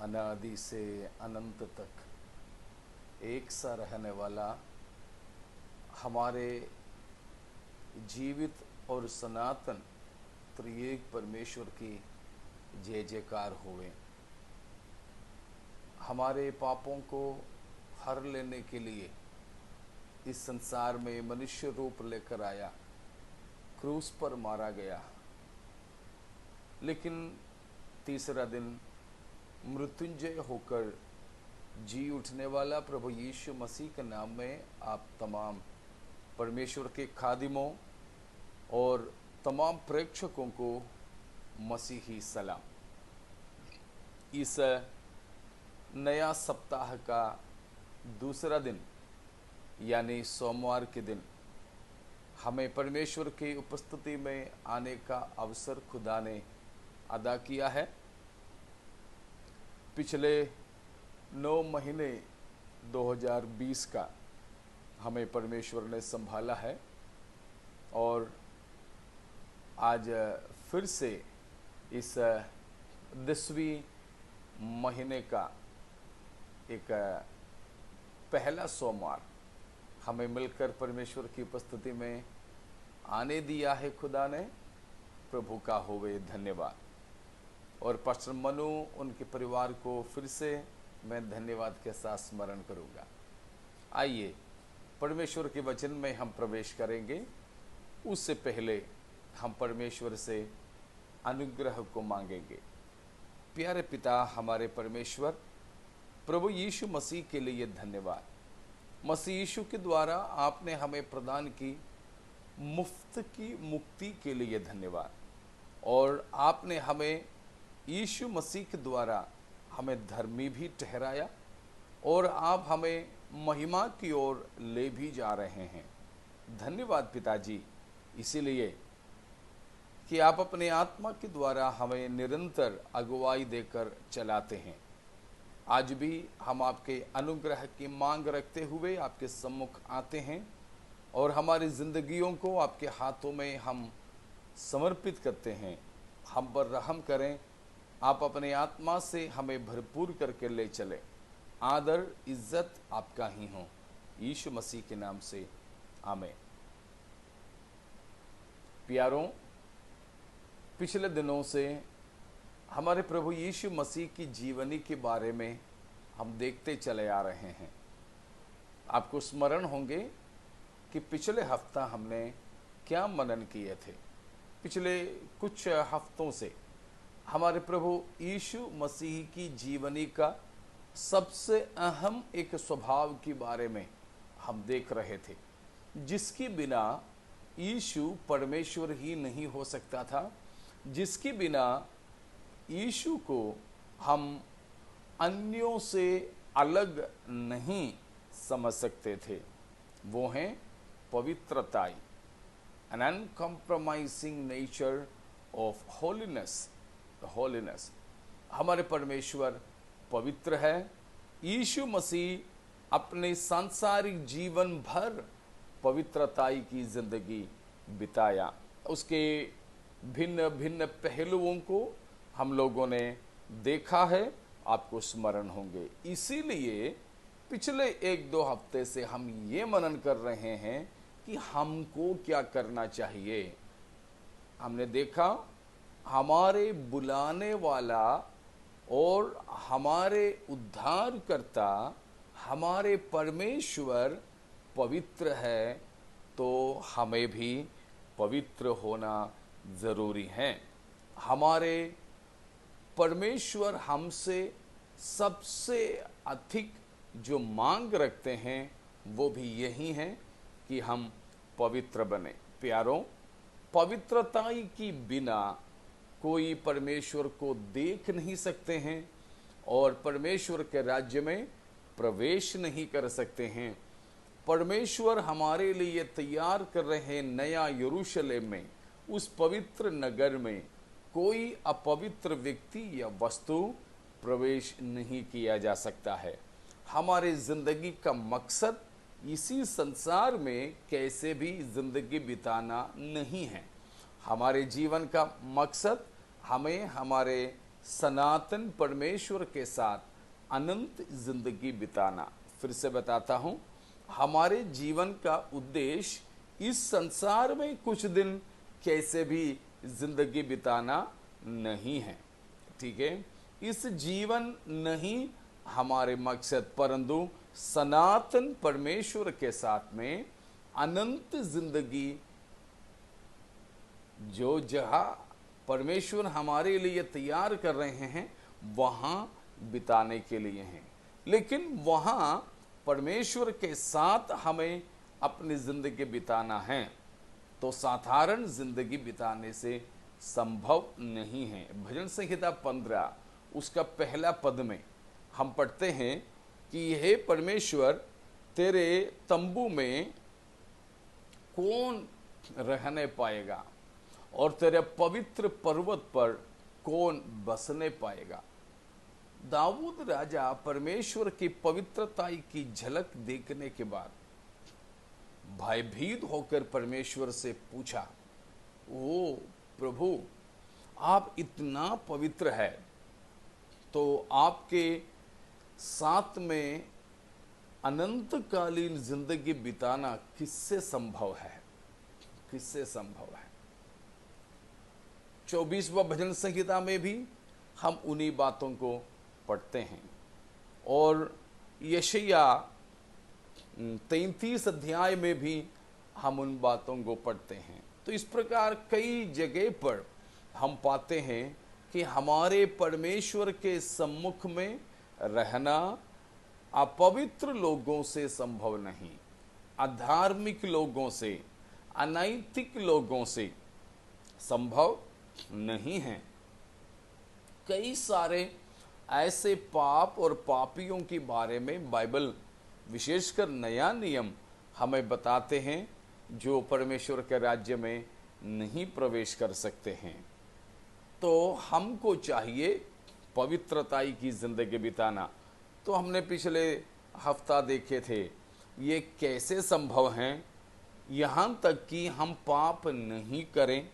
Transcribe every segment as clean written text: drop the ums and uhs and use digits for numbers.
अनादि से अनंत तक एक सा रहने वाला हमारे जीवित और सनातन त्रिएक परमेश्वर की जय जयकार होवे। हमारे पापों को हर लेने के लिए इस संसार में मनुष्य रूप लेकर आया, क्रूस पर मारा गया, लेकिन तीसरा दिन मृत्युंजय होकर जी उठने वाला प्रभु यीशु मसीह के नाम में आप तमाम परमेश्वर के खादिमों और तमाम प्रेक्षकों को मसीही सलाम। इस नया सप्ताह का दूसरा दिन यानी सोमवार के दिन हमें परमेश्वर की उपस्थिति में आने का अवसर खुदा ने अदा किया है। पिछले 9 महीने 2020 का हमें परमेश्वर ने संभाला है और आज फिर से इस 10वीं महीने का एक पहला सोमवार हमें मिलकर परमेश्वर की उपस्थिति में आने दिया है। खुदा ने, प्रभु का होवे धन्यवाद। और पास्टर मनु उनके परिवार को फिर से मैं धन्यवाद के साथ स्मरण करूंगा। आइए परमेश्वर के वचन में हम प्रवेश करेंगे। उससे पहले हम परमेश्वर से अनुग्रह को मांगेंगे। प्यारे पिता हमारे परमेश्वर, प्रभु यीशु मसीह के लिए धन्यवाद। मसीह यीशु के द्वारा आपने हमें प्रदान की मुफ्त की मुक्ति के लिए धन्यवाद। और आपने हमें यीशु मसीह के द्वारा हमें धर्मी भी ठहराया और आप हमें महिमा की ओर ले भी जा रहे हैं। धन्यवाद पिताजी, इसीलिए कि आप अपने आत्मा के द्वारा हमें निरंतर अगुवाई देकर चलाते हैं। आज भी हम आपके अनुग्रह की मांग रखते हुए आपके सम्मुख आते हैं और हमारी जिंदगियों को आपके हाथों में हम समर्पित करते हैं। हम पर रहम करें, आप अपने आत्मा से हमें भरपूर करके ले चले। आदर इज्जत आपका ही हो, यीशु मसीह के नाम से आमीन। प्यारों, पिछले दिनों से हमारे प्रभु यीशु मसीह की जीवनी के बारे में हम देखते चले आ रहे हैं। आपको स्मरण होंगे कि पिछले हफ्ता हमने क्या मनन किए थे। पिछले कुछ हफ्तों से हमारे प्रभु यीशु मसीह की जीवनी का सबसे अहम एक स्वभाव के बारे में हम देख रहे थे, जिसके बिना यीशु परमेश्वर ही नहीं हो सकता था, जिसके बिना यीशु को हम अन्यों से अलग नहीं समझ सकते थे। वो हैं पवित्रताई, an uncompromising nature of holiness. हमारे परमेश्वर पवित्र है। यीशु मसीह अपने सांसारिक जीवन भर पवित्रताई की जिंदगी बिताया। उसके भिन्न भिन्न पहलुओं को हम लोगों ने देखा है, आपको स्मरण होंगे। इसीलिए पिछले 1-2 हफ्ते से हम ये मनन कर रहे हैं कि हमको क्या करना चाहिए। हमने देखा हमारे बुलाने वाला और हमारे उद्धारकर्ता हमारे परमेश्वर पवित्र है, तो हमें भी पवित्र होना जरूरी है। हमारे परमेश्वर हमसे सबसे अधिक जो मांग रखते हैं वो भी यही है कि हम पवित्र बने। प्यारों, पवित्रताई की बिना कोई परमेश्वर को देख नहीं सकते हैं और परमेश्वर के राज्य में प्रवेश नहीं कर सकते हैं। परमेश्वर हमारे लिए तैयार कर रहे नया यरूशलेम में, उस पवित्र नगर में कोई अपवित्र व्यक्ति या वस्तु प्रवेश नहीं किया जा सकता है। हमारे जिंदगी का मकसद इसी संसार में कैसे भी जिंदगी बिताना नहीं है। हमारे जीवन का मकसद हमें हमारे सनातन परमेश्वर के साथ अनंत जिंदगी बिताना। फिर से बताता हूं, हमारे जीवन का उद्देश्य इस संसार में कुछ दिन कैसे भी जिंदगी बिताना नहीं है, ठीक है। इस जीवन नहीं हमारे मकसद, परंतु सनातन परमेश्वर के साथ में अनंत जिंदगी, जो जहां परमेश्वर हमारे लिए तैयार कर रहे हैं वहां बिताने के लिए हैं। लेकिन वहां परमेश्वर के साथ हमें अपनी जिंदगी बिताना है, तो साधारण जिंदगी बिताने से संभव नहीं है। भजन संहिता 15 उसका पहला पद में हम पढ़ते हैं कि हे परमेश्वर, तेरे तंबू में कौन रहने पाएगा और तेरे पवित्र पर्वत पर कौन बसने पाएगा। दाऊद राजा परमेश्वर की पवित्रता की झलक देखने के बाद भयभीत होकर परमेश्वर से पूछा, ओ प्रभु, आप इतना पवित्र है, तो आपके साथ में अनंतकालीन जिंदगी बिताना किससे संभव है, किससे संभव है। 24वां भजन संहिता में भी हम उन्हीं बातों को पढ़ते हैं, और यशाया 33 अध्याय में भी हम उन बातों को पढ़ते हैं। तो इस प्रकार कई जगह पर हम पाते हैं कि हमारे परमेश्वर के सम्मुख में रहना अपवित्र लोगों से संभव नहीं, अधार्मिक लोगों से, अनैतिक लोगों से संभव नहीं है। कई सारे ऐसे पाप और पापियों के बारे में बाइबल, विशेषकर नया नियम, हमें बताते हैं जो परमेश्वर के राज्य में नहीं प्रवेश कर सकते हैं। तो हमको चाहिए पवित्रता की जिंदगी बिताना। तो हमने पिछले हफ्ता देखे थे ये कैसे संभव है, यहाँ तक कि हम पाप नहीं करें,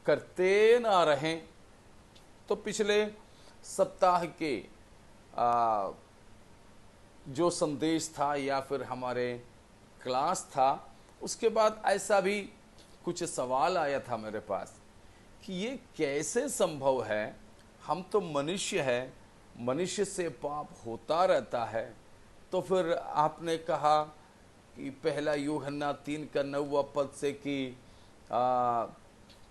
करते ना रहें। तो पिछले सप्ताह के जो संदेश था या फिर हमारे क्लास था, उसके बाद ऐसा भी कुछ सवाल आया था मेरे पास कि ये कैसे संभव है, हम तो मनुष्य है, मनुष्य से पाप होता रहता है। तो फिर आपने कहा कि पहला यूहन्ना 3:9 पद से कि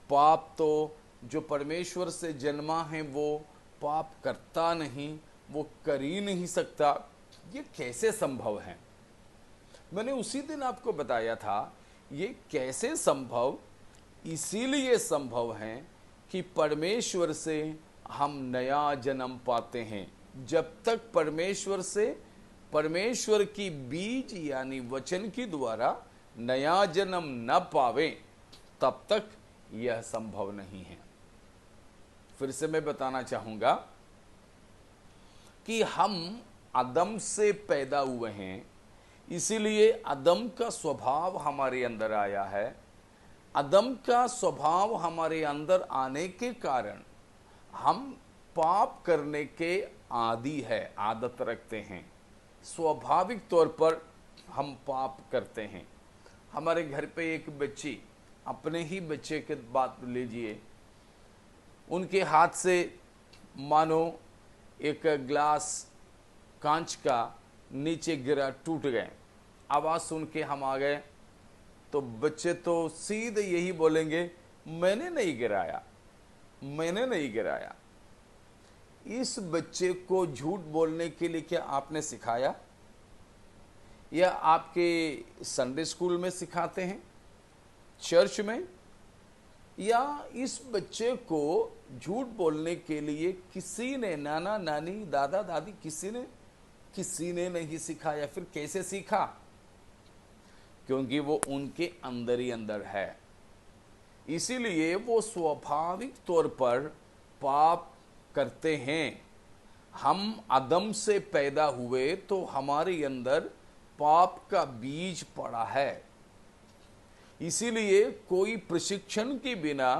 पाप तो जो परमेश्वर से जन्मा है वो पाप करता नहीं, वो कर ही नहीं सकता। ये कैसे संभव है? मैंने उसी दिन आपको बताया था ये कैसे संभव इसीलिए संभव है कि परमेश्वर से हम नया जन्म पाते हैं। जब तक परमेश्वर से, परमेश्वर की बीज यानी वचन के द्वारा नया जन्म न पावे, तब तक यह संभव नहीं है। फिर से मैं बताना चाहूंगा कि हम आदम से पैदा हुए हैं, इसीलिए आदम का स्वभाव हमारे अंदर आया है। आदम का स्वभाव हमारे अंदर आने के कारण हम पाप करने के आदी है, आदत रखते हैं। स्वाभाविक तौर पर हम पाप करते हैं। हमारे घर पे एक बच्ची, अपने ही बच्चे की बात लीजिए, उनके हाथ से मानो एक ग्लास कांच का नीचे गिरा, टूट गए। आवाज़ सुन के हम आ गए, तो बच्चे तो सीधे यही बोलेंगे, मैंने नहीं गिराया, मैंने नहीं गिराया। इस बच्चे को झूठ बोलने के लिए क्या आपने सिखाया, या आपके संडे स्कूल में सिखाते हैं, चर्च में? या इस बच्चे को झूठ बोलने के लिए किसी ने, नाना नानी, दादा दादी, किसी ने नहीं सिखाया। फिर कैसे सीखा? क्योंकि वो उनके अंदर ही अंदर है, इसीलिए वो स्वाभाविक तौर पर पाप करते हैं। हम आदम से पैदा हुए तो हमारे अंदर पाप का बीज पड़ा है। इसीलिए कोई प्रशिक्षण के बिना,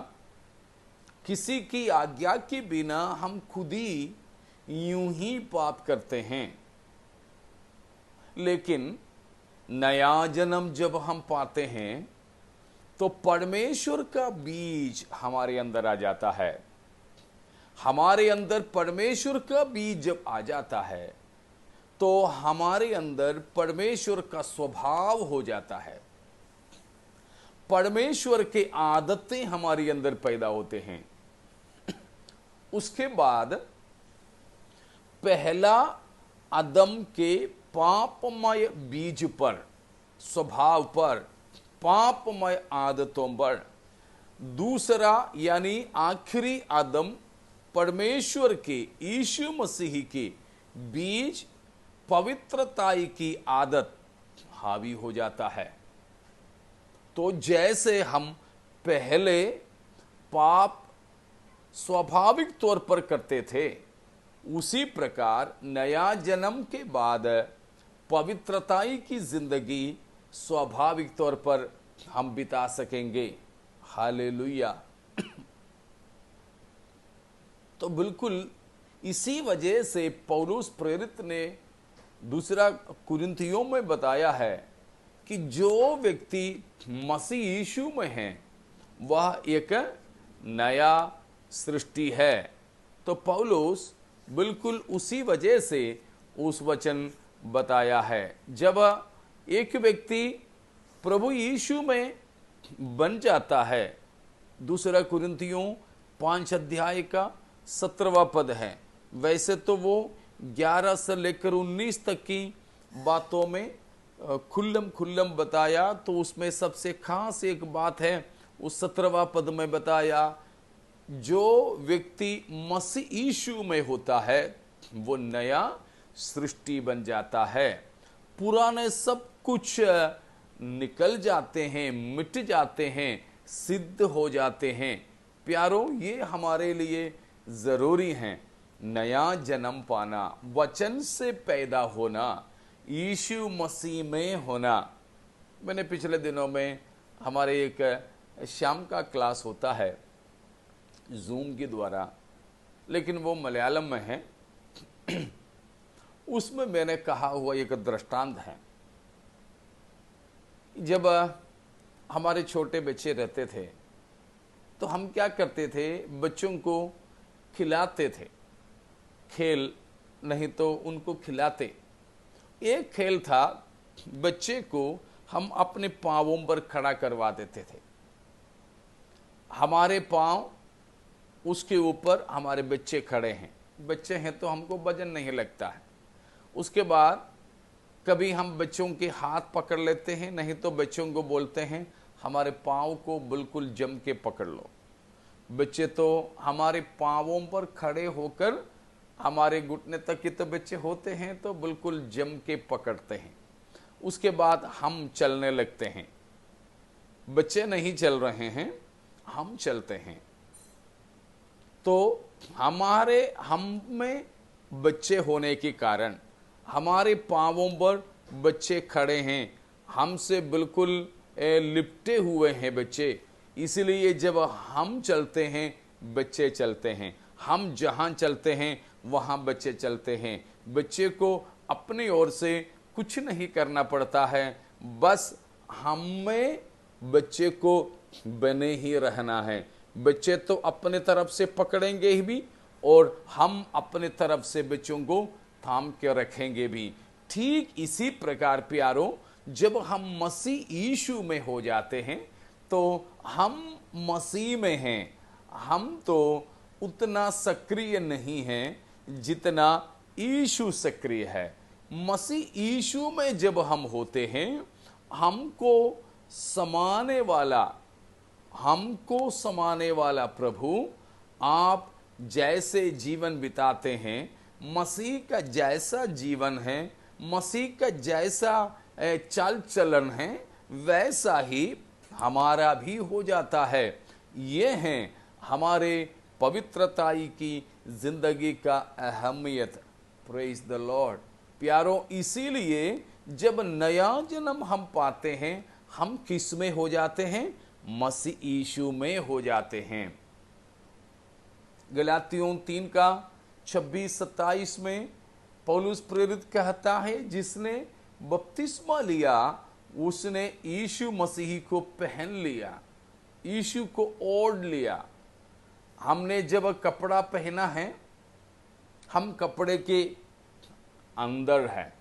किसी की आज्ञा के बिना हम खुद ही यूं ही पाप करते हैं। लेकिन नया जन्म जब हम पाते हैं तो परमेश्वर का बीज हमारे अंदर आ जाता है। हमारे अंदर परमेश्वर का बीज जब आ जाता है तो हमारे अंदर परमेश्वर का स्वभाव हो जाता है। परमेश्वर के आदतें हमारे अंदर पैदा होते हैं। उसके बाद पहला आदम के पापमय बीज पर, स्वभाव पर, पापमय आदतों पर दूसरा यानी आखिरी आदम परमेश्वर के यीशु मसीह के बीज पवित्रताई की आदत हावी हो जाता है। तो जैसे हम पहले पाप स्वाभाविक तौर पर करते थे, उसी प्रकार नया जन्म के बाद पवित्रताई की जिंदगी स्वाभाविक तौर पर हम बिता सकेंगे। हालेलुया। तो बिल्कुल इसी वजह से पौलुस प्रेरित ने दूसरा कुरिन्थियों में बताया है कि जो व्यक्ति मसीह यीशु में है वह एक नया सृष्टि है। तो पौलुस बिल्कुल उसी वजह से उस वचन बताया है। जब एक व्यक्ति प्रभु यीशु में बन जाता है, दूसरा कुरिन्थियों 5 अध्याय का 17वां पद है। वैसे तो वो 11 से लेकर 19 तक की बातों में खुल्लम बताया, तो उसमें सबसे खास एक बात है, उस 17वां पद में बताया, जो व्यक्ति मसीह यीशु में होता है वो नया सृष्टि बन जाता है। पुराने सब कुछ निकल जाते हैं, मिट जाते हैं, सिद्ध हो जाते हैं। प्यारों, ये हमारे लिए जरूरी है। नया जन्म पाना, वचन से पैदा होना, यीशु मसीह में होना। मैंने पिछले दिनों में हमारे एक शाम का क्लास होता है जूम के द्वारा, लेकिन वो मलयालम में है। उसमें मैंने कहा हुआ एक दृष्टांत है। जब हमारे छोटे बच्चे रहते थे तो हम क्या करते थे, बच्चों को खिलाते थे, खेल नहीं तो उनको खिलाते। एक खेल था, बच्चे को हम अपने पांवों पर खड़ा करवा देते थे। हमारे पांव उसके ऊपर हमारे बच्चे खड़े हैं, बच्चे हैं तो हमको वजन नहीं लगता है। उसके बाद कभी हम बच्चों के हाथ पकड़ लेते हैं, नहीं तो बच्चों को बोलते हैं हमारे पाँव को बिल्कुल जम के पकड़ लो। बच्चे तो हमारे पाँवों पर खड़े होकर, हमारे घुटने तक के तो बच्चे होते हैं, तो बिल्कुल जम के पकड़ते हैं। उसके बाद हम चलने लगते हैं। बच्चे नहीं चल रहे हैं, हम चलते हैं। तो हम में बच्चे होने के कारण हमारे पाँवों पर बच्चे खड़े हैं, हमसे बिल्कुल लिपटे हुए हैं बच्चे। इसलिए जब हम चलते हैं बच्चे चलते हैं, हम जहाँ चलते हैं वहाँ बच्चे चलते हैं। बच्चे को अपनी ओर से कुछ नहीं करना पड़ता है, बस हमें बच्चे को बने ही रहना है। बच्चे तो अपने तरफ से पकड़ेंगे ही भी, और हम अपने तरफ से बच्चों को थाम के रखेंगे भी। ठीक इसी प्रकार प्यारों, जब हम मसीह यीशु में हो जाते हैं तो हम मसीह में हैं। हम तो उतना सक्रिय नहीं हैं जितना यीशु सक्रिय है। मसीह यीशु में जब हम होते हैं, हमको समाने वाला प्रभु, आप जैसे जीवन बिताते हैं, मसीह का जैसा जीवन है, मसीह का जैसा चाल चलन है, वैसा ही हमारा भी हो जाता है। ये है हमारे पवित्रताई की जिंदगी का अहमियत। Praise the Lord. प्यारों, इसीलिए जब नया जन्म हम पाते हैं, हम किस में हो जाते हैं? मसीह यीशु में हो जाते हैं। गलातियों 3 का 26-27 में पौलुस प्रेरित कहता है, जिसने बपतिस्मा लिया उसने यीशु मसीह को पहन लिया, यीशु को ओढ़ लिया। हमने जब कपड़ा पहना है, हम कपड़े के अंदर है।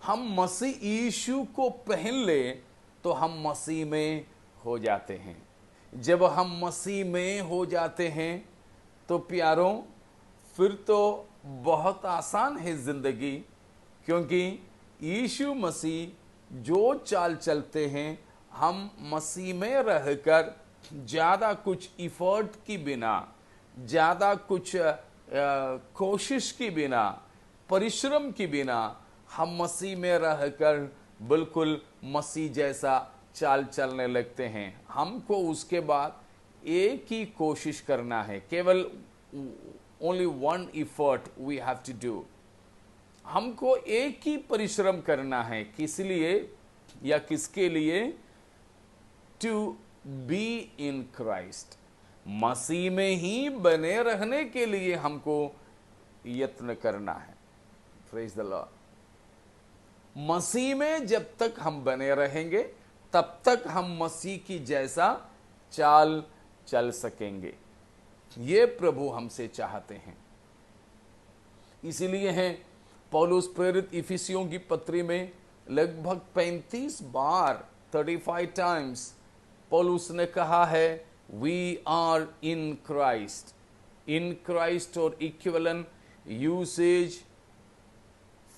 हम मसीह यीशु को पहन ले तो हम मसीह में हो जाते हैं। जब हम मसीह में हो जाते हैं तो प्यारों, फिर तो बहुत आसान है जिंदगी, क्योंकि यीशु मसीह जो चाल चलते हैं, हम मसीह में रहकर ज़्यादा कुछ इफर्ट की बिना, ज़्यादा कुछ कोशिश की बिना, परिश्रम की बिना, हम मसीह में रहकर बिल्कुल मसीह जैसा चाल चलने लगते हैं। हमको उसके बाद एक ही कोशिश करना है, केवल only one effort we have to do. हमको एक ही परिश्रम करना है, किस लिए या किसके लिए? टू बी इन क्राइस्ट, मसीह में ही बने रहने के लिए हमको यत्न करना है। Praise the Lord. मसीह में जब तक हम बने रहेंगे तब तक हम मसीह की जैसा चाल चल सकेंगे। ये प्रभु हमसे चाहते हैं। इसीलिए है पौलुस प्रेरित इफिसियों की पत्री में लगभग 35 बार 35 टाइम्स पौलुस ने कहा है, we are in Christ. In Christ और equivalent usage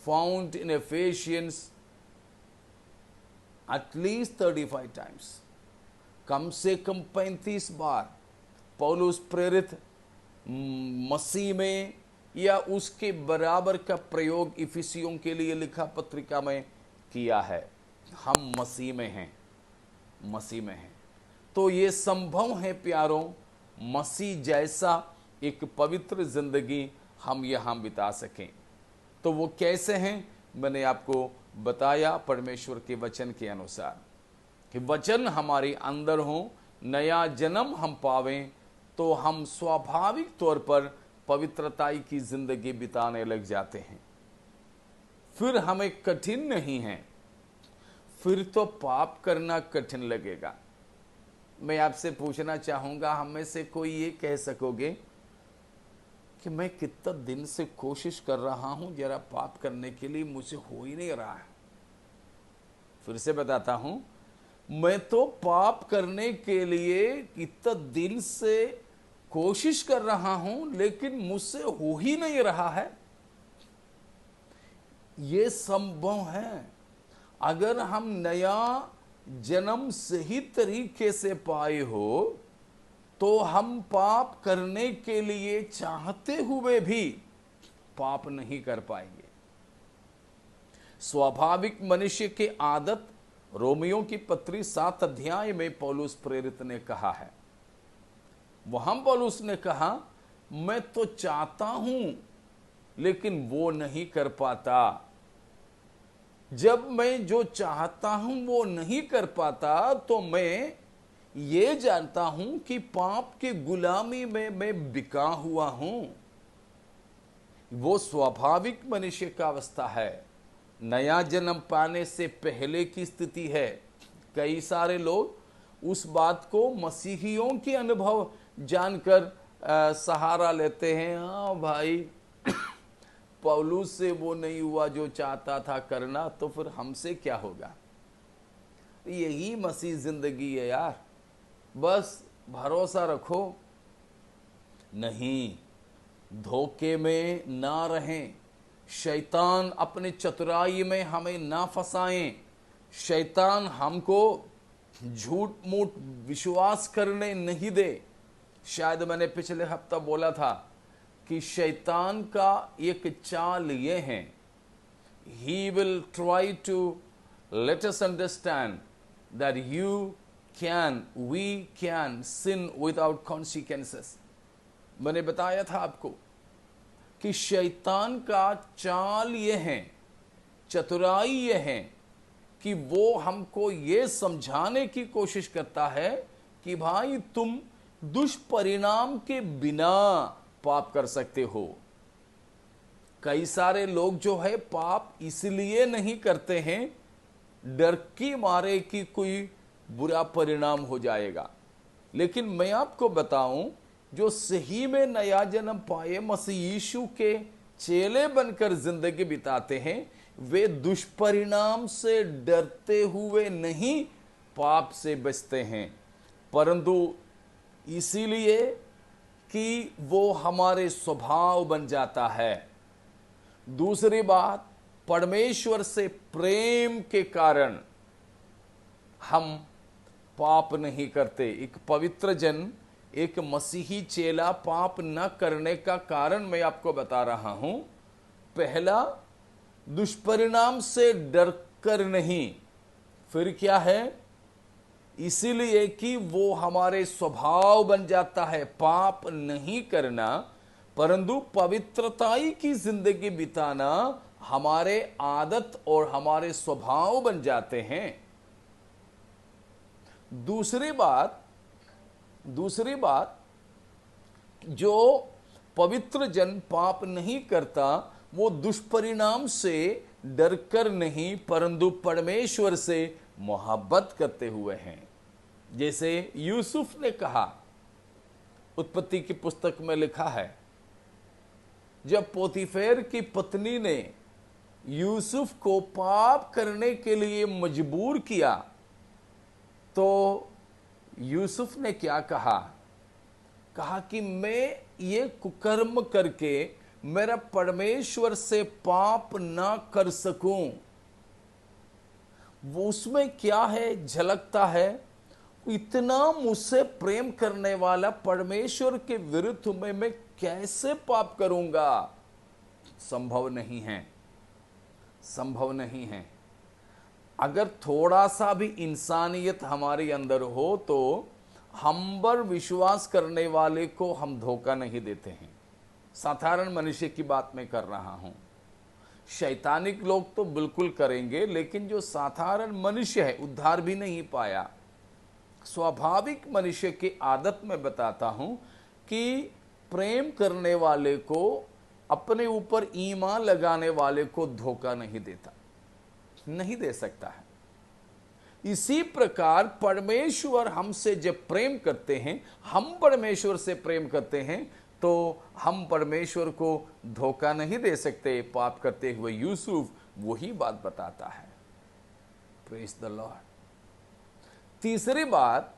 found in Ephesians at least 35 times, कम से कम 35 बार पौलुस प्रेरित मसीह में या उसके बराबर का प्रयोग इफिसियों के लिए लिखा पत्रिका में किया है। हम मसीह में हैं, मसीह में हैं, तो ये संभव है प्यारों, मसीह जैसा एक पवित्र जिंदगी हम यहाँ बिता सकें। तो वो कैसे हैं, मैंने आपको बताया परमेश्वर के वचन के अनुसार, कि वचन हमारे अंदर हो, नया जन्म हम पावें, तो हम स्वाभाविक तौर पर पवित्रताई की जिंदगी बिताने लग जाते हैं। फिर हमें कठिन नहीं है, फिर तो पाप करना कठिन लगेगा। मैं आपसे पूछना चाहूंगा, हम में से कोई ये कह सकोगे कि मैं कितना दिन से कोशिश कर रहा हूं जरा पाप करने के लिए, मुझे हो ही नहीं रहा है? फिर से बताता हूं, मैं तो पाप करने के लिए कितना दिन से कोशिश कर रहा हूं, लेकिन मुझसे हो ही नहीं रहा है। ये संभव है अगर हम नया जन्म सही तरीके से पाए हो, तो हम पाप करने के लिए चाहते हुए भी पाप नहीं कर पाएंगे। स्वाभाविक मनुष्य की आदत रोमियों की पत्री 7 अध्याय में पौलुस प्रेरित ने कहा है। वहां पौलुस ने कहा, मैं तो चाहता हूं लेकिन वो नहीं कर पाता। जब मैं जो चाहता हूं वो नहीं कर पाता, तो मैं ये जानता हूं कि पाप की गुलामी में मैं बिका हुआ हूं। वो स्वाभाविक मनुष्य का अवस्था है, नया जन्म पाने से पहले की स्थिति है। कई सारे लोग उस बात को मसीहियों के अनुभव जानकर सहारा लेते हैं। हाँ भाई, पौलुस से वो नहीं हुआ जो चाहता था करना, तो फिर हमसे क्या होगा? यही मसीह जिंदगी है यार, बस भरोसा रखो। नहीं, धोखे में ना रहें, शैतान अपने चतुराई में हमें ना फंसाएं। शैतान हमको झूठ मूठ विश्वास करने नहीं दे। शायद मैंने पिछले हफ्ता बोला था कि शैतान का एक चाल ये है, he will try to let us understand that we can sin without consequences। मैंने बताया था आपको कि शैतान का चाल ये है, चतुराई ये है कि वो हमको ये समझाने की कोशिश करता है कि भाई तुम दुष्परिणाम के बिना पाप कर सकते हो। कई सारे लोग जो है पाप इसलिए नहीं करते हैं, डर की मारे कि कोई बुरा परिणाम हो जाएगा। लेकिन मैं आपको बताऊं, जो सही में नया जन्म पाए मसीह यीशु के चेले बनकर जिंदगी बिताते हैं, वे दुष्परिणाम से डरते हुए नहीं पाप से बचते हैं, परंतु इसीलिए कि वो हमारे स्वभाव बन जाता है। दूसरी बात, परमेश्वर से प्रेम के कारण हम पाप नहीं करते। एक पवित्र जन, एक मसीही चेला पाप न करने का कारण मैं आपको बता रहा हूं। पहला, दुष्परिणाम से डर कर नहीं। फिर क्या है? इसीलिए कि वो हमारे स्वभाव बन जाता है पाप नहीं करना, परंतु पवित्रताई की जिंदगी बिताना हमारे आदत और हमारे स्वभाव बन जाते हैं। दूसरी बात, जो पवित्र जन पाप नहीं करता, वो दुष्परिणाम से डरकर नहीं, परंतु परमेश्वर से मोहब्बत करते हुए हैं। जैसे यूसुफ ने कहा, उत्पत्ति की पुस्तक में लिखा है, जब पोतीफेर की पत्नी ने यूसुफ को पाप करने के लिए मजबूर किया, तो यूसुफ ने क्या कहा? कहा कि मैं ये कुकर्म करके मेरा परमेश्वर से पाप ना कर सकूं। वो उसमें क्या है झलकता है, इतना मुझसे प्रेम करने वाला परमेश्वर के विरुद्ध में मैं कैसे पाप करूंगा? संभव नहीं है, संभव नहीं है। अगर थोड़ा सा भी इंसानियत हमारे अंदर हो तो हम पर विश्वास करने वाले को हम धोखा नहीं देते हैं। साधारण मनुष्य की बात मैं कर रहा हूं। शैतानिक लोग तो बिल्कुल करेंगे, लेकिन जो साधारण मनुष्य है, उद्धार भी नहीं पाया, स्वाभाविक मनुष्य की आदत में बताता हूं कि प्रेम करने वाले को, अपने ऊपर ईमान लगाने वाले को धोखा नहीं देता, नहीं दे सकता है। इसी प्रकार परमेश्वर हमसे जब प्रेम करते हैं, हम परमेश्वर से प्रेम करते हैं, तो हम परमेश्वर को धोखा नहीं दे सकते पाप करते हुए। यूसुफ वही बात बताता है। Praise the Lord. तीसरी बात,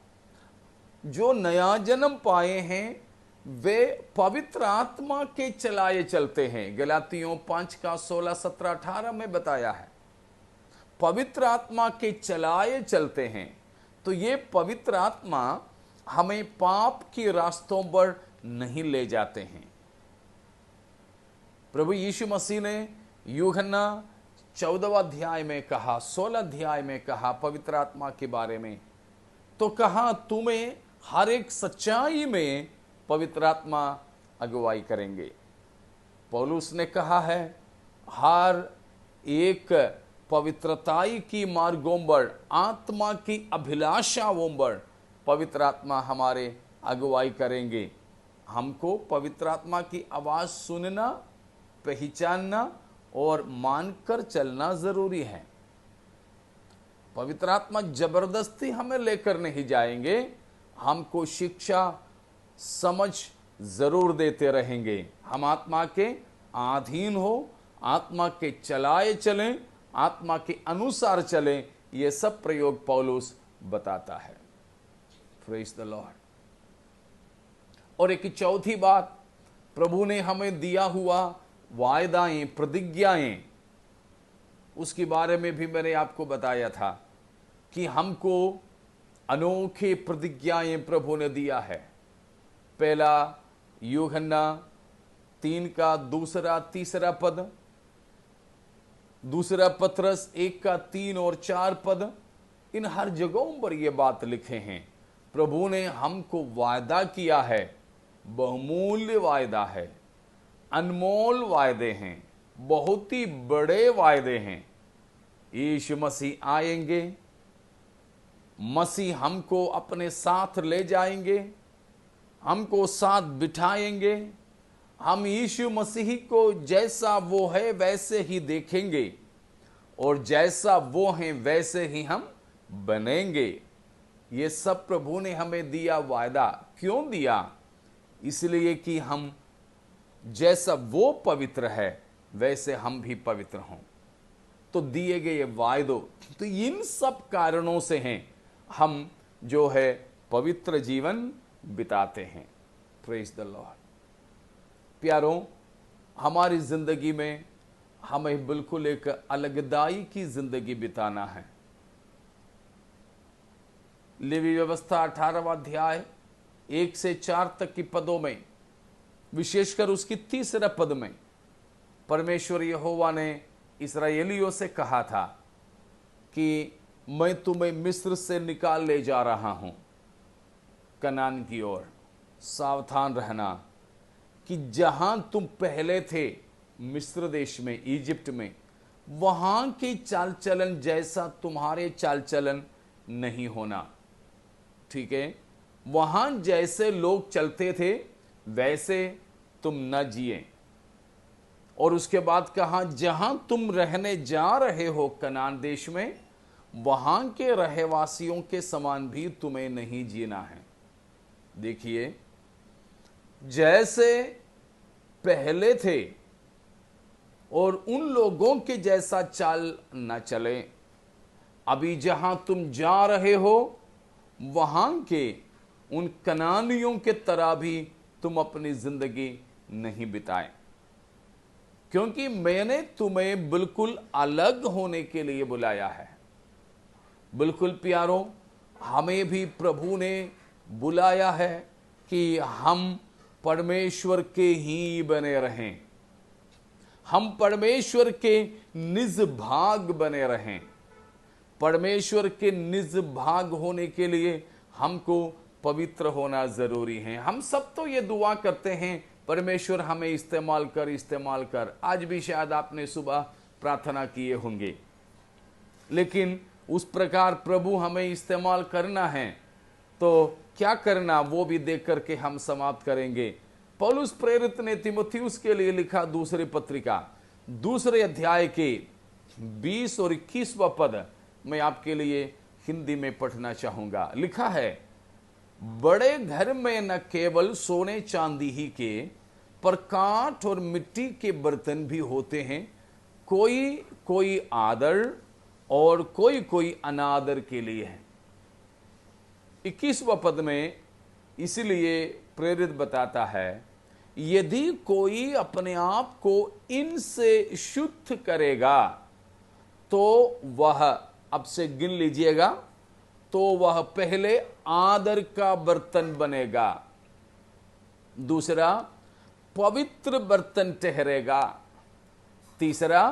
जो नया जन्म पाए हैं वे पवित्र आत्मा के चलाए चलते हैं। गलातियों 5 का 16, 17, 18 में बताया है, पवित्र आत्मा के चलाए चलते हैं। तो ये पवित्र आत्मा हमें पाप के रास्तों पर नहीं ले जाते हैं। प्रभु यीशु मसीह ने यूहन्ना 14वां अध्याय में कहा, 16 अध्याय में कहा पवित्र आत्मा के बारे में, तो कहा तुम्हें हर एक सच्चाई में पवित्र आत्मा अगुवाई करेंगे। पौलुस ने कहा है, हर एक पवित्रताई की मार्गों पर, आत्मा की अभिलाषाओं पर पवित्र आत्मा हमारे अगुवाई करेंगे। हमको पवित्र आत्मा की आवाज सुनना, पहचानना और मानकर चलना जरूरी है। पवित्र आत्मा जबरदस्ती हमें लेकर नहीं जाएंगे, हमको शिक्षा समझ जरूर देते रहेंगे। हम आत्मा के अधीन हो, आत्मा के चलाए चलें, आत्मा के अनुसार चलें, ये सब प्रयोग पौलुस बताता है। Praise the Lord. और एक चौथी बात, प्रभु ने हमें दिया हुआ वायदाएं, प्रतिज्ञाएं, उसके बारे में भी मैंने आपको बताया था कि हमको अनोखे प्रतिज्ञाएं प्रभु ने दिया है। पहला यूहन्ना 3 का 2, 3 पद, दूसरा पत्रस 1 का 3 और 4 पद, इन हर जगहों पर यह बात लिखे हैं। प्रभु ने हमको वायदा किया है, बहुमूल्य वायदा है, अनमोल वायदे हैं, बहुत ही बड़े वायदे हैं। यीशु मसीह आएंगे, मसीह हमको अपने साथ ले जाएंगे, हमको साथ बिठाएंगे, हम यीशु मसीह को जैसा वो है वैसे ही देखेंगे और जैसा वो है वैसे ही हम बनेंगे। ये सब प्रभु ने हमें दिया वायदा। क्यों दिया? इसलिए कि हम जैसा वो पवित्र है वैसे हम भी पवित्र हों। तो दिए गए ये वायदों, तो इन सब कारणों से हैं हम जो है पवित्र जीवन बिताते हैं। Praise the Lord. प्यारों, हमारी जिंदगी में हमें बिल्कुल एक अलगदाई की जिंदगी बिताना है। लेवी व्यवस्था 18वां अध्याय 1 से 4 तक की पदों में, विशेषकर उसकी 3रा पद में, परमेश्वर यहोवा ने इस्राएलियों से कहा था कि मैं तुम्हें मिस्र से निकाल ले जा रहा हूं कनान की ओर। सावधान रहना कि जहां तुम पहले थे मिस्र देश में, इजिप्ट में, वहां की चाल चलन जैसा तुम्हारे चाल चलन नहीं होना। ठीक है? वहां जैसे लोग चलते थे वैसे तुम न जिए। और उसके बाद कहा, जहां तुम रहने जा रहे हो कनान देश में, वहां के रहवासियों के समान भी तुम्हें नहीं जीना है। देखिए, जैसे पहले थे और उन लोगों के जैसा चाल न चले। अभी जहां तुम जा रहे हो वहां के उन कनानियों के तरह भी तुम अपनी जिंदगी नहीं बिताए, क्योंकि मैंने तुम्हें बिल्कुल अलग होने के लिए बुलाया है। बिल्कुल प्यारों, हमें भी प्रभु ने बुलाया है कि हम परमेश्वर के ही बने रहें, हम परमेश्वर के निज भाग बने रहें। परमेश्वर के निज भाग होने के लिए हमको पवित्र होना जरूरी है। हम सब तो ये दुआ करते हैं, परमेश्वर हमें इस्तेमाल कर। आज भी शायद आपने सुबह प्रार्थना किए होंगे, लेकिन उस प्रकार प्रभु हमें इस्तेमाल करना है तो क्या करना, वो भी देख करके हम समाप्त करेंगे। पौलुस प्रेरित ने तीमुथियुस के लिए लिखा दूसरी पत्रिका 2 अध्याय के 20 और 21वां पद मैं आपके लिए हिंदी में पढ़ना चाहूंगा। लिखा है, बड़े घर में न केवल सोने चांदी ही के, पर काठ और मिट्टी के बर्तन भी होते हैं, कोई कोई आदर और कोई कोई अनादर के लिए है। 21वां पद में इसलिए प्रेरित बताता है, यदि कोई अपने आप को इनसे शुद्ध करेगा तो वह, अब से गिन लीजिएगा, तो वह पहले आदर का बर्तन बनेगा, दूसरा पवित्र बर्तन ठहरेगा, तीसरा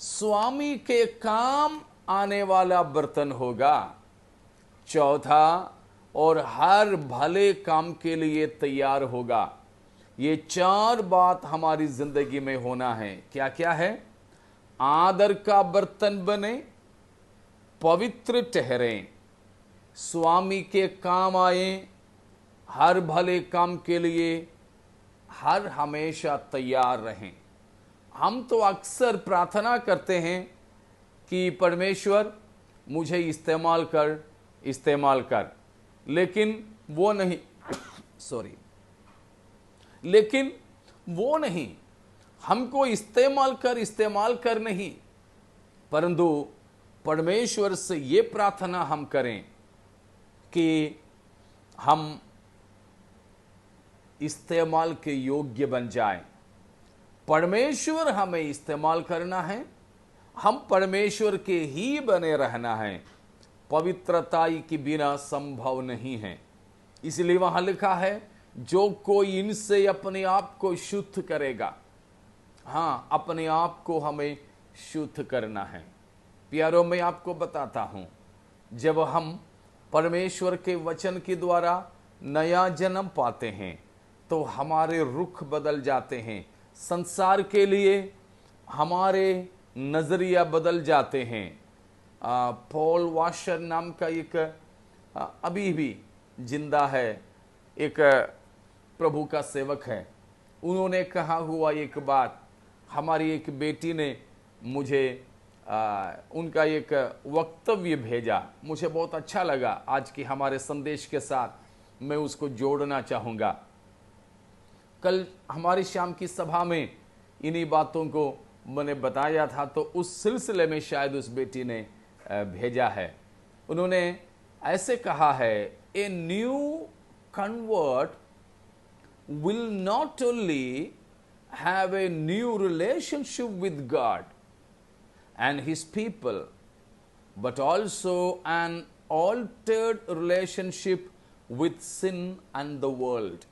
स्वामी के काम आने वाला बर्तन होगा, चौथा और हर भले काम के लिए तैयार होगा। ये 4 बात हमारी जिंदगी में होना है। क्या क्या है? आदर का बर्तन बने, पवित्र ठहरें, स्वामी के काम आए, हर भले काम के लिए हर हमेशा तैयार रहें। हम तो अक्सर प्रार्थना करते हैं कि परमेश्वर मुझे इस्तेमाल कर, लेकिन वो नहीं लेकिन वो नहीं, हमको इस्तेमाल कर नहीं, परंतु परमेश्वर से ये प्रार्थना हम करें कि हम इस्तेमाल के योग्य बन जाएं। परमेश्वर हमें इस्तेमाल करना है, हम परमेश्वर के ही बने रहना है। पवित्रता के बिना संभव नहीं है। इसलिए वहां लिखा है, जो कोई इनसे अपने आप को शुद्ध करेगा। हाँ, अपने आप को हमें शुद्ध करना है। प्यारों, मैं आपको बताता हूं, जब हम परमेश्वर के वचन के द्वारा नया जन्म पाते हैं तो हमारे रुख बदल जाते हैं, संसार के लिए हमारे नजरिया बदल जाते हैं। पॉल वाशर नाम का एक अभी भी जिंदा है, एक प्रभु का सेवक है, उन्होंने कहा हुआ एक बात, हमारी एक बेटी ने मुझे उनका एक वक्तव्य भेजा, मुझे बहुत अच्छा लगा। आज की हमारे संदेश के साथ मैं उसको जोड़ना चाहूँगा। कल हमारी शाम की सभा में इन्हीं बातों को मैंने बताया था, तो उस सिलसिले में शायद उस बेटी ने भेजा है। उन्होंने ऐसे कहा है, a new convert will not only have a new relationship with God and his people, but also an altered relationship with sin and the world.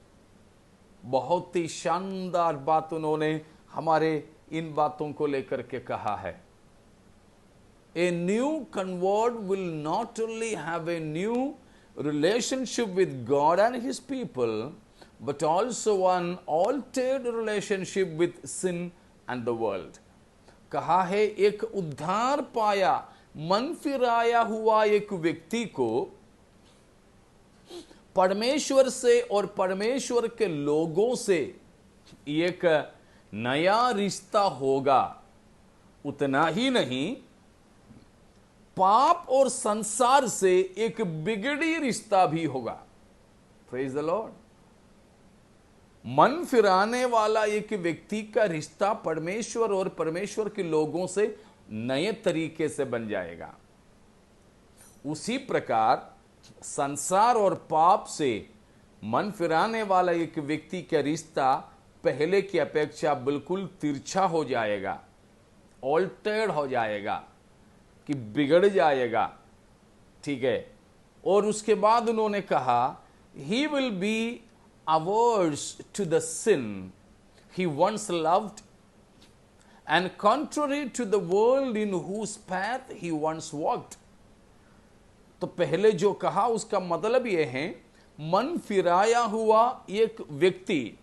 बहुत ही शानदार बात उन्होंने हमारे इन बातों को लेकर के कहा है। A new convert will not only have a new relationship with God and his people, but also an altered relationship with sin and the world. कहा है, एक उद्धार पाया, मन फिराया हुआ एक व्यक्ति को परमेश्वर से और परमेश्वर के लोगों से एक नया रिश्ता होगा। उतना ही नहीं, पाप और संसार से एक बिगड़ी रिश्ता भी होगा। Praise the Lord. मन फिराने वाला एक व्यक्ति का रिश्ता परमेश्वर और परमेश्वर के लोगों से नए तरीके से बन जाएगा। उसी प्रकार संसार और पाप से मन फिराने वाला एक व्यक्ति का रिश्ता पहले की अपेक्षा बिल्कुल तिरछा हो जाएगा, ऑल्टर्ड हो जाएगा, कि बिगड़ जाएगा। ठीक है। और उसके बाद उन्होंने कहा, he will be averse to the sin he once loved and contrary to the world in whose path he once walked. तो पहले जो कहा उसका मतलब यह है, मन फिराया हुआ एक व्यक्ति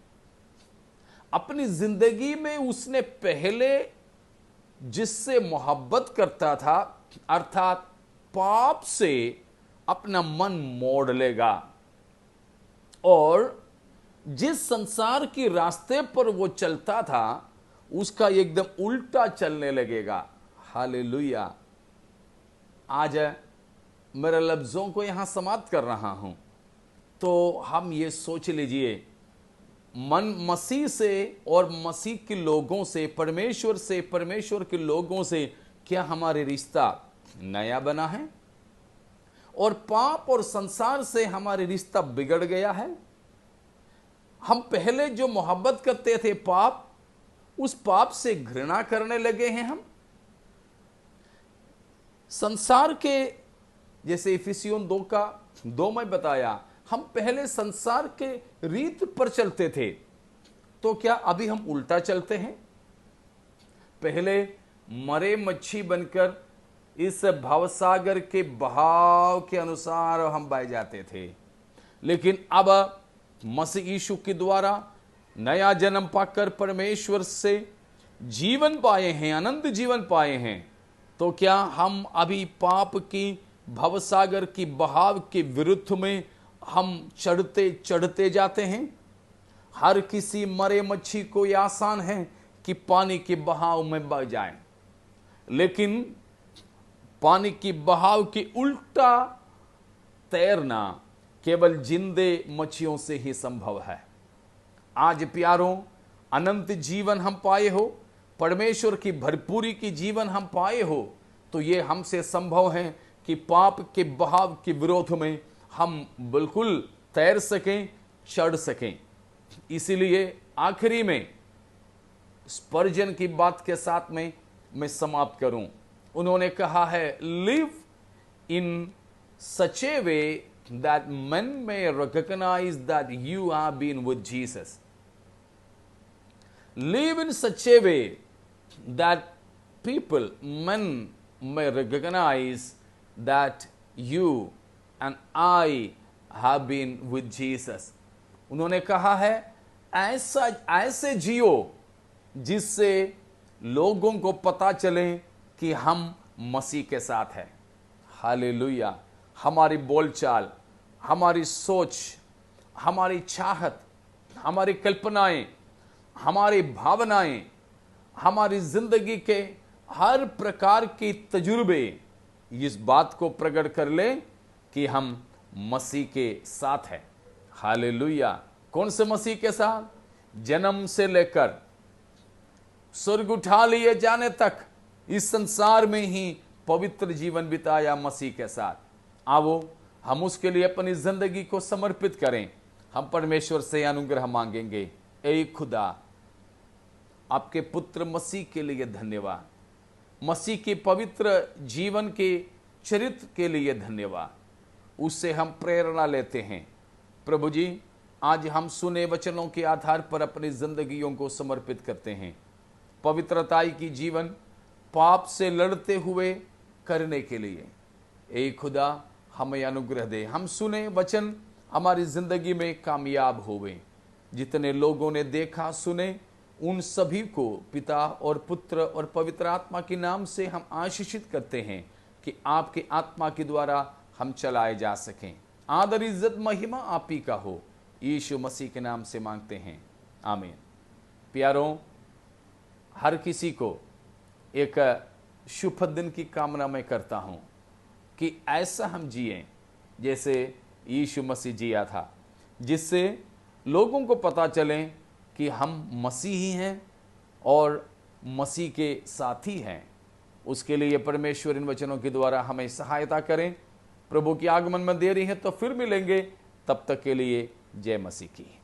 अपनी जिंदगी में उसने पहले जिससे मोहब्बत करता था, अर्थात पाप से अपना मन मोड़ लेगा और जिस संसार के रास्ते पर वो चलता था उसका एकदम उल्टा चलने लगेगा। हालेलुया। आज मेरे लफ्जों को यहां समाप्त कर रहा हूं, तो हम ये सोच लीजिए, मन मसीह से और मसीह के लोगों से, परमेश्वर के लोगों से क्या हमारे रिश्ता नया बना है? और पाप और संसार से हमारे रिश्ता बिगड़ गया है। हम पहले जो मोहब्बत करते थे पाप, उस पाप से घृणा करने लगे हैं। हम संसार के, जैसे इफिसियों 2 में बताया, हम पहले संसार के रीत पर चलते थे, तो क्या अभी हम उल्टा चलते हैं? पहले मरे मच्छी बनकर इस भवसागर के बहाव के अनुसार हम बह जाते थे, लेकिन अब मसीह यीशु के द्वारा नया जन्म पाकर परमेश्वर से जीवन पाए हैं, अनंत जीवन पाए हैं, तो क्या हम अभी पाप की भवसागर की बहाव के विरुद्ध में हम चढ़ते जाते हैं? हर किसी मरे मच्छी को यह आसान है कि पानी के बहाव में बह जाए, लेकिन पानी की बहाव के उल्टा तैरना केवल जिंदे मच्छियों से ही संभव है। आज प्यारों, अनंत जीवन हम पाए हो, परमेश्वर की भरपूरी की जीवन हम पाए हो, तो ये हमसे संभव है कि पाप के बहाव के विरोध में हम बिल्कुल तैर सकें, चढ़ सकें। इसीलिए आखिरी में स्पर्जन की बात के साथ में मैं समाप्त करूं। उन्होंने कहा है, live in such A way that men may recognize that you have been with Jesus. Live in such a way that men may recognize that you and I have been with Jesus. उन्होंने कहा है, ऐसे जियो जिससे लोगों को पता चले कि हम मसीह के साथ हैं। हालेलुया। हमारी बोलचाल, हमारी सोच, हमारी चाहत, हमारी कल्पनाएं, हमारी भावनाएं, हमारी जिंदगी के हर प्रकार के तजुर्बे इस बात को प्रकट कर ले कि हम मसीह के साथ हैं। हालेलुया। कौन से मसीह के साथ? जन्म से लेकर स्वर्ग उठा लिए जाने तक इस संसार में ही पवित्र जीवन बिताया मसीह के साथ। आओ हम उसके लिए अपनी जिंदगी को समर्पित करें। हम परमेश्वर से अनुग्रह मांगेंगे। ऐ खुदा, आपके पुत्र मसीह के लिए धन्यवाद, मसीह के पवित्र जीवन के चरित्र के लिए धन्यवाद। उससे हम प्रेरणा लेते हैं। प्रभु जी, आज हम सुने वचनों के आधार पर अपनी जिंदगियों को समर्पित करते हैं। पवित्रताई की जीवन पाप से लड़ते हुए करने के लिए ऐ खुदा हमें अनुग्रह दे। हम सुने वचन हमारी जिंदगी में कामयाब होवे। जितने लोगों ने देखा सुने उन सभी को पिता और पुत्र और पवित्र आत्मा के नाम से हम आशीषित करते हैं कि आपके आत्मा के द्वारा हम चलाए जा सकें। आदर इज्जत महिमा आप ही का हो। यीशु मसीह के नाम से मांगते हैं, आमीन। प्यारों, हर किसी को एक शुभ दिन की कामना मैं करता हूं कि ऐसा हम जिएं जैसे यीशु मसीह जिया था, जिससे लोगों को पता चले कि हम मसीही हैं और मसीह के साथी हैं। उसके लिए परमेश्वर इन वचनों के द्वारा हमें सहायता करें। प्रभु की आगमन में देरी है तो फिर मिलेंगे। तब तक के लिए जय मसीह की।